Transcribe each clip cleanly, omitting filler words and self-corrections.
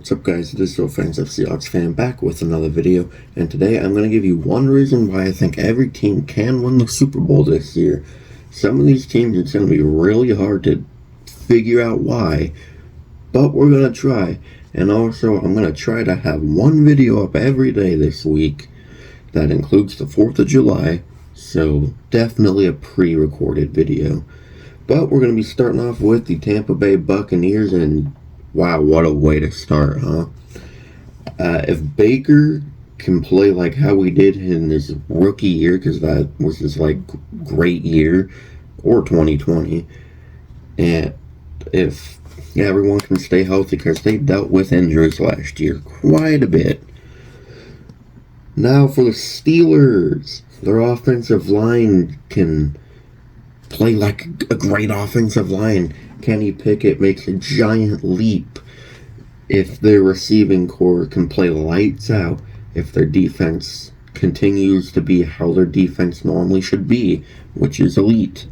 What's up, guys? This is Offensive Seahawks fan back with another video, and today I'm going to give you one reason why I think every team can win the Super Bowl this year. Some of these teams, it's going to be really hard to figure out why, but we're going to try. And also, I'm going to try to have one video up every day this week that includes the 4th of July, so definitely a pre-recorded video. But we're going to be starting off with the Tampa Bay Buccaneers, and wow, what a way to start, huh? If Baker can play like how we did in his rookie year, because that was his great year, or 2020, and if everyone can stay healthy, because they dealt with injuries last year quite a bit. Now for the Steelers, their offensive line can play like a great offensive line. Kenny Pickett makes a giant leap if their receiving core can play lights out, if their defense continues to be how their defense normally should be, which is elite.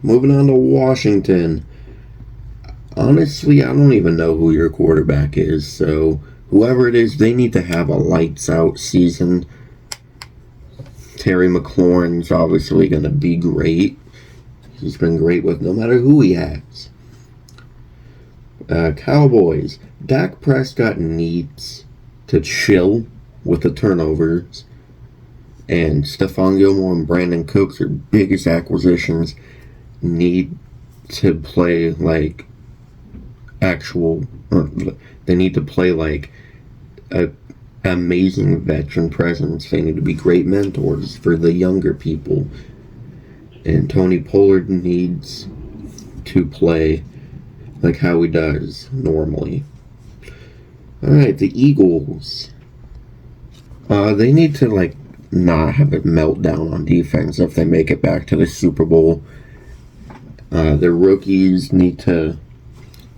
Moving on to Washington. Honestly, I don't even know who your quarterback is, so whoever it is, they need to have a lights out season. Terry McLaurin's obviously going to be great. He's been great with no matter who he has. Cowboys. Dak Prescott needs to chill with the turnovers. And Stephon Gilmore and Brandon Cooks, their biggest acquisitions, need to play like they need to play like an amazing veteran presence. They need to be great mentors for the younger people. And Tony Pollard needs to play like how he does normally. Alright, the Eagles. They need to not have a meltdown on defense if they make it back to the Super Bowl. Their rookies need to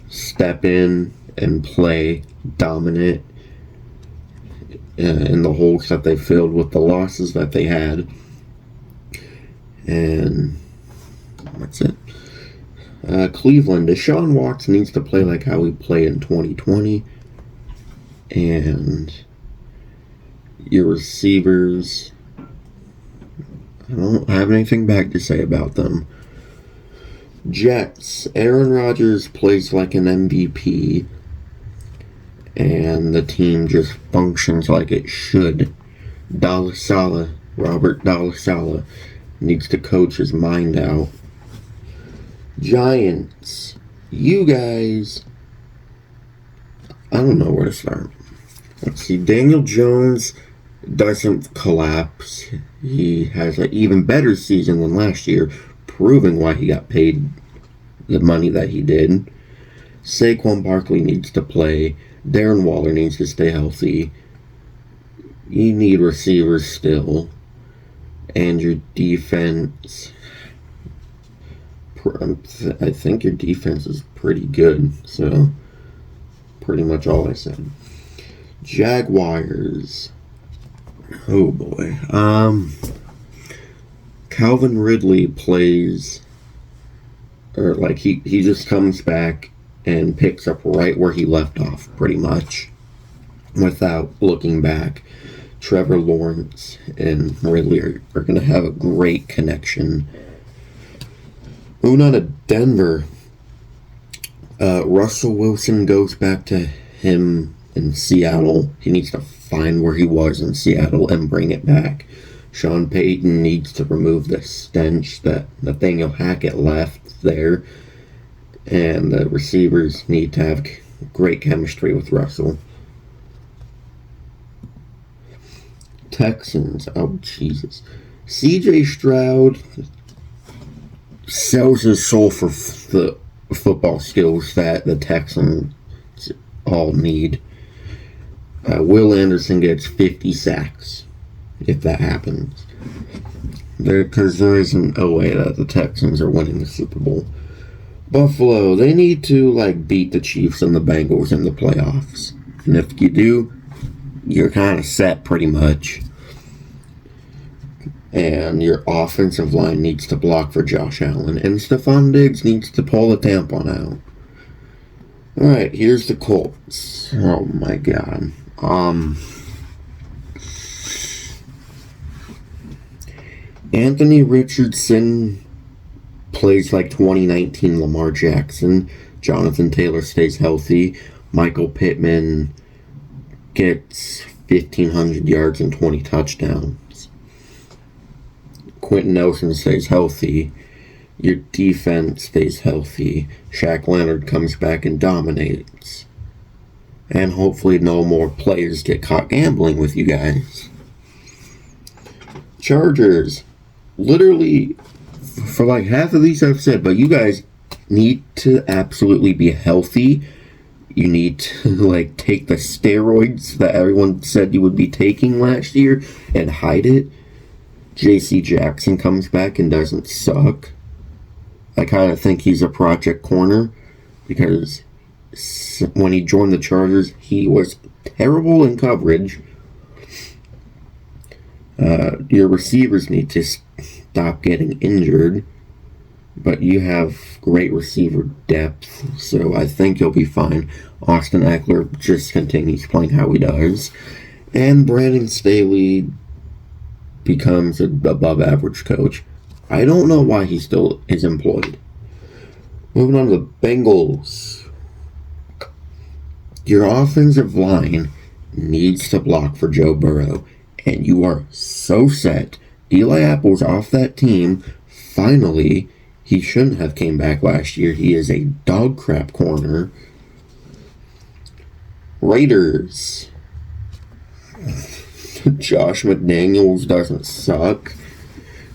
step in and play dominant in the holes that they filled with the losses that they had. And that's it. Cleveland. Deshaun Watson needs to play like how he played in 2020. And your receivers, I don't have anything bad to say about them. Jets. Aaron Rodgers plays like an MVP. And the team just functions like it should. Robert Saleh needs to coach his mind out. Giants. You guys, I don't know where to start. Let's see. Daniel Jones doesn't collapse. He has an even better season than last year, proving why he got paid the money that he did. Saquon Barkley needs to play. Darren Waller needs to stay healthy. You need receivers still. And your defense, I think your defense is pretty good. So, pretty much all I said. Jaguars. Oh boy. Calvin Ridley plays, or he just comes back and picks up right where he left off, pretty much, without looking back. Trevor Lawrence and Ridley are going to have a great connection. Moving on to Denver. Russell Wilson goes back to him in Seattle. He needs to find where he was in Seattle and bring it back. Sean Payton needs to remove the stench that Nathaniel Hackett left there. And the receivers need to have great chemistry with Russell. Texans. Oh, Jesus. C.J. Stroud sells his soul for the football skills that the Texans all need. Will Anderson gets 50 sacks if that happens. Because there isn't a way that the Texans are winning the Super Bowl. Buffalo, they need to beat the Chiefs and the Bengals in the playoffs. And if you do, you're kind of set pretty much. And your offensive line needs to block for Josh Allen. And Stephon Diggs needs to pull the tampon Alright, here's the Colts. Oh my god. Anthony Richardson plays like 2019 Lamar Jackson. Jonathan Taylor stays healthy. Michael Pittman gets 1,500 yards and 20 touchdowns. Quentin Nelson stays healthy. Your defense stays healthy. Shaq Leonard comes back and dominates. And hopefully no more players get caught gambling with you guys. Chargers. Literally, for like half of these I've said, but you guys need to absolutely be healthy. You need to like take the steroids that everyone said you would be taking last year and hide it. J.C. Jackson comes back and doesn't suck. I kind of think he's a project corner because when he joined the Chargers, he was terrible in coverage. Your receivers need to stop getting injured, but you have great receiver depth, so I think you'll be fine. Austin Eckler just continues playing how he does, and Brandon Staley becomes an above-average coach. I don't know why he still is employed. Moving on to the Bengals. Your offensive line needs to block for Joe Burrow, and you are so set. Eli Apple's off that team. Finally, he shouldn't have came back last year. He is a dog crap corner. Raiders. Josh McDaniels doesn't suck.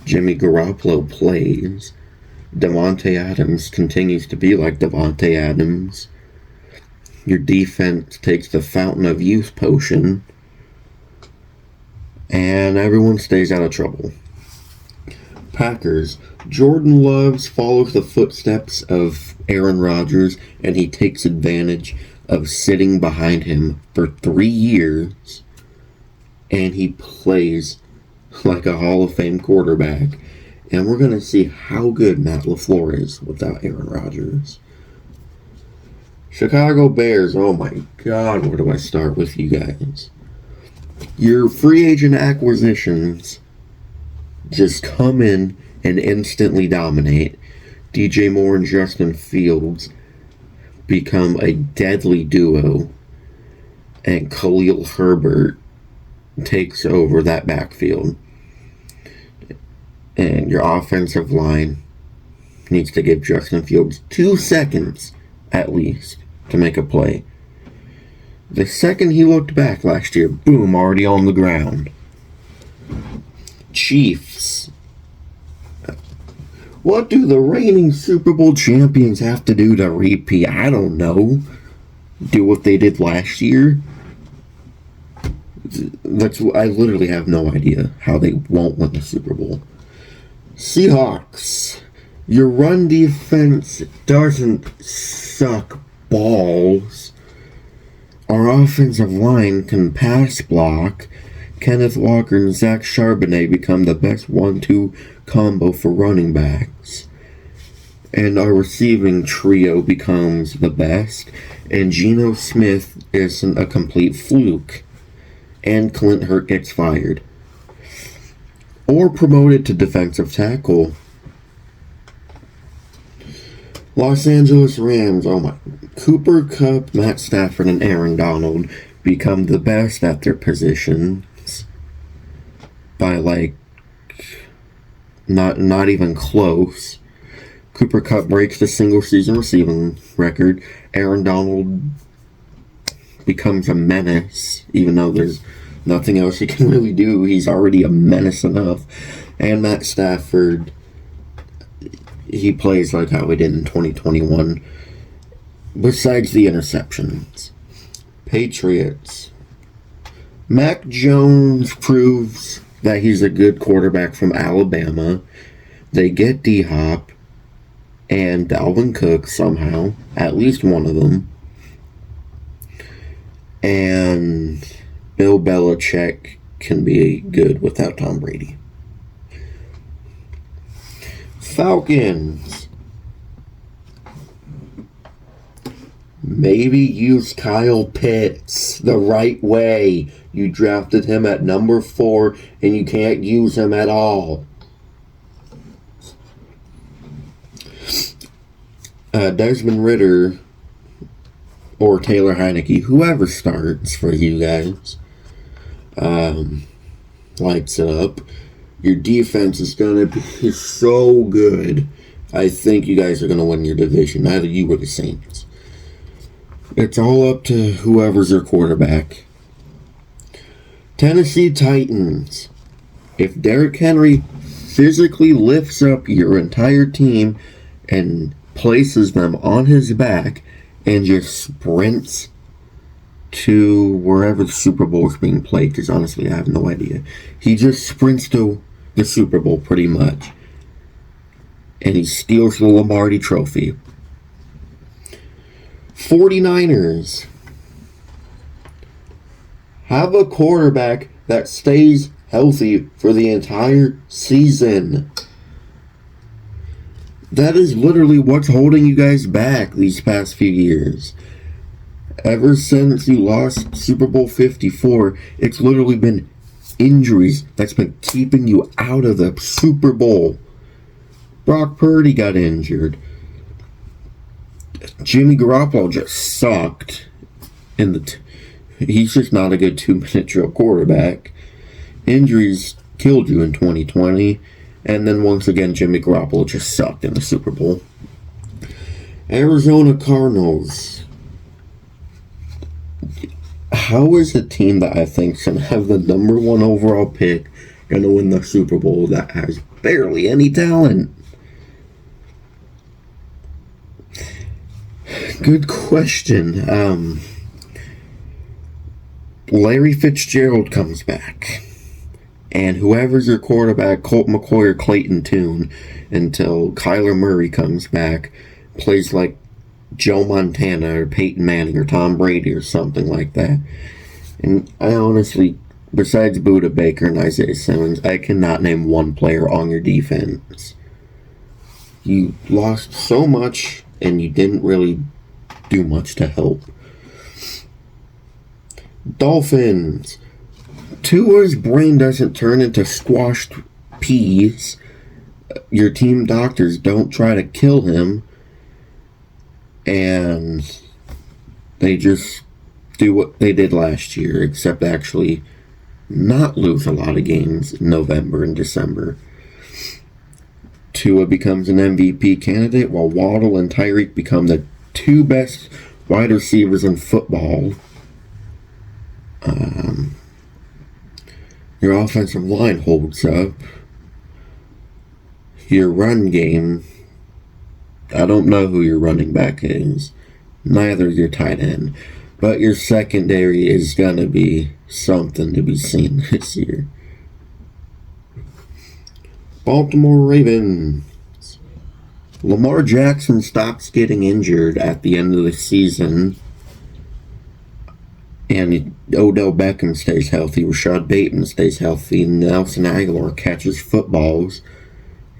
Jimmy Garoppolo plays. Devontae Adams continues to be like Devontae Adams. Your defense takes the Fountain of Youth potion. And everyone stays out of trouble. Packers. Jordan Love follows the footsteps of Aaron Rodgers, and he takes advantage of sitting behind him for 3 years, and he plays like a Hall of Fame quarterback. And we're going to see how good Matt LaFleur is without Aaron Rodgers. Chicago Bears. Oh my God, where do I start with you guys? Your free agent acquisitions just come in and instantly dominate. DJ Moore and Justin Fields become a deadly duo, and Khalil Herbert takes over that backfield. And your offensive line needs to give Justin Fields 2 seconds at least to make a play. The second he looked back last year, boom, already on the ground. Chiefs. What do the reigning Super Bowl champions have to do to repeat? I don't know. Do what they did last year? I literally have no idea how they won't win the Super Bowl. Seahawks. Your run defense doesn't suck balls. Our offensive line can pass block. Kenneth Walker and Zach Charbonnet become the best 1-2 combo for running backs. And our receiving trio becomes the best. And Geno Smith isn't a complete fluke. And Clint Hurt gets fired. Or promoted to defensive tackle. Los Angeles Rams. Oh my. Cooper Kupp, Matt Stafford, and Aaron Donald become the best at their positions by like not even close. Cooper Kupp breaks the single season receiving record. Aaron Donald becomes a menace, even though there's nothing else he can really do. He's already a menace enough. And Matt Stafford, he plays like how he did in 2021. Besides the interceptions. Patriots. Mac Jones proves that he's a good quarterback from Alabama. They get D-Hop and Dalvin Cook somehow. At least one of them. And Bill Belichick can be good without Tom Brady. Falcons. Maybe use Kyle Pitts the right way. You drafted him at number 4, and you can't use him at all. Desmond Ridder or Taylor Heineke, whoever starts for you guys, lights it up. Your defense is going to be so good. I think you guys are going to win your division. Either you or the Saints. It's all up to whoever's your quarterback. Tennessee Titans. If Derrick Henry physically lifts up your entire team and places them on his back and just sprints to wherever the Super Bowl is being played, because honestly I have no idea. He just sprints to the Super Bowl pretty much. And he steals the Lombardi Trophy. 49ers. Have a quarterback that stays healthy for the entire season. That is literally what's holding you guys back these past few years. Ever since you lost Super Bowl 54, it's literally been injuries that's been keeping you out of the Super Bowl. Brock Purdy got injured. Jimmy Garoppolo just sucked. He's just not a good 2-minute drill quarterback. Injuries killed you in 2020. And then once again, Jimmy Garoppolo just sucked in the Super Bowl. Arizona Cardinals. How is a team that I think should have the number 1 overall pick going to win the Super Bowl that has barely any talent? Good question. Larry Fitzgerald comes back. And whoever's your quarterback, Colt McCoy or Clayton Tune, until Kyler Murray comes back, plays like Joe Montana or Peyton Manning or Tom Brady or something like that. And I honestly, besides Budda Baker and Isaiah Simmons, I cannot name one player on your defense. You lost so much and you didn't really do much to help. Dolphins. Tua's brain doesn't turn into squashed peas. Your team doctors don't try to kill him. And they just do what they did last year, except actually not lose a lot of games in November and December. Tua becomes an MVP candidate, while Waddle and Tyreek become the 2 best wide receivers in football. Your offensive line holds up. Your run game, I don't know who your running back is. Neither your tight end. But your secondary is going to be something to be seen this year. Baltimore Ravens. Lamar Jackson stops getting injured at the end of the season. And Odell Beckham stays healthy. Rashad Bateman stays healthy. Nelson Aguilar catches footballs.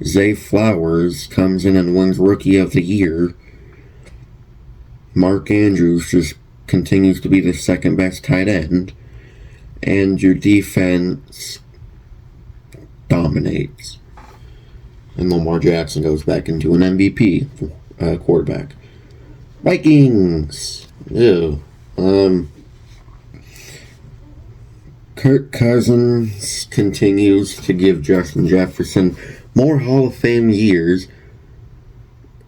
Zay Flowers comes in and wins Rookie of the Year. Mark Andrews just continues to be the 2nd best tight end. And your defense dominates. And Lamar Jackson goes back into an MVP quarterback. Vikings. Ew. Kirk Cousins continues to give Justin Jefferson more Hall of Fame years,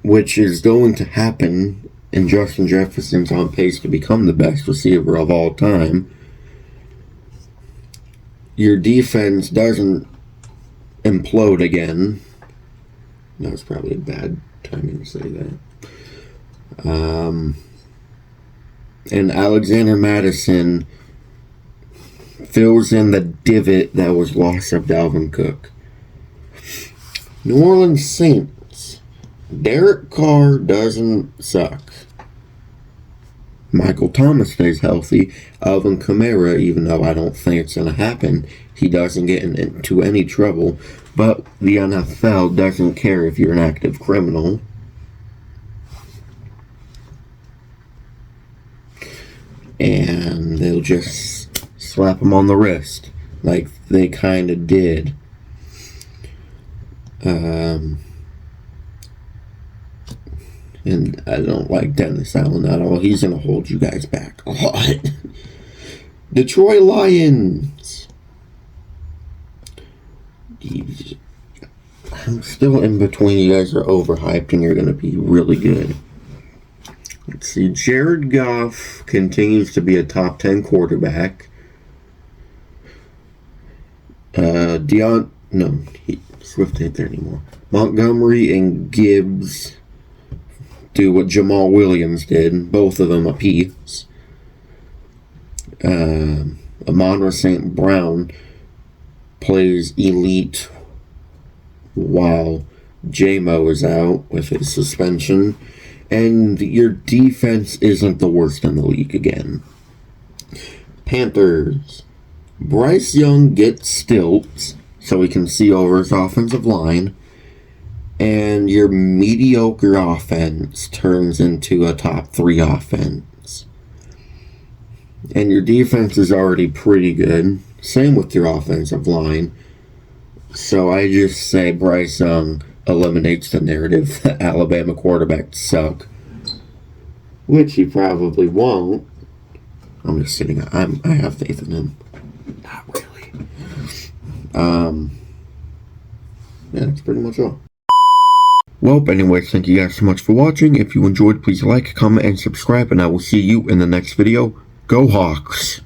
which is going to happen, and Justin Jefferson's on pace to become the best receiver of all time. Your defense doesn't implode again. That was probably a bad timing to say that. And Alexander Madison fills in the divot that was lost of Dalvin Cook. New Orleans Saints. Derek Carr doesn't suck. Michael Thomas stays healthy. Alvin Kamara, even though I don't think it's going to happen, he doesn't get into any trouble. But the NFL doesn't care if you're an active criminal. and they'll just slap him on the wrist, like they kind of did. And I don't like Dennis Allen at all. He's going to hold you guys back a lot. Detroit Lions. I'm still in between. You guys are overhyped and you're going to be really good. Let's see. Jared Goff continues to be a top 10 quarterback. Swift ain't there anymore. Montgomery and Gibbs do what Jamal Williams did, both of them apiece. Amon-Ra St. Brown plays elite while J-Mo is out with his suspension. And your defense isn't the worst in the league again. Panthers. Bryce Young gets stilts so he can see over his offensive line. And your mediocre offense turns into a top 3 offense. And your defense is already pretty good. Same with your offensive line. So I just say Bryce Young eliminates the narrative that Alabama quarterbacks suck. Which he probably won't. I'm just kidding. I have faith in him. Not really. Yeah, that's pretty much all. Well, anyways, thank you guys so much for watching. If you enjoyed, please like, comment, and subscribe, and I will see you in the next video. Go Hawks!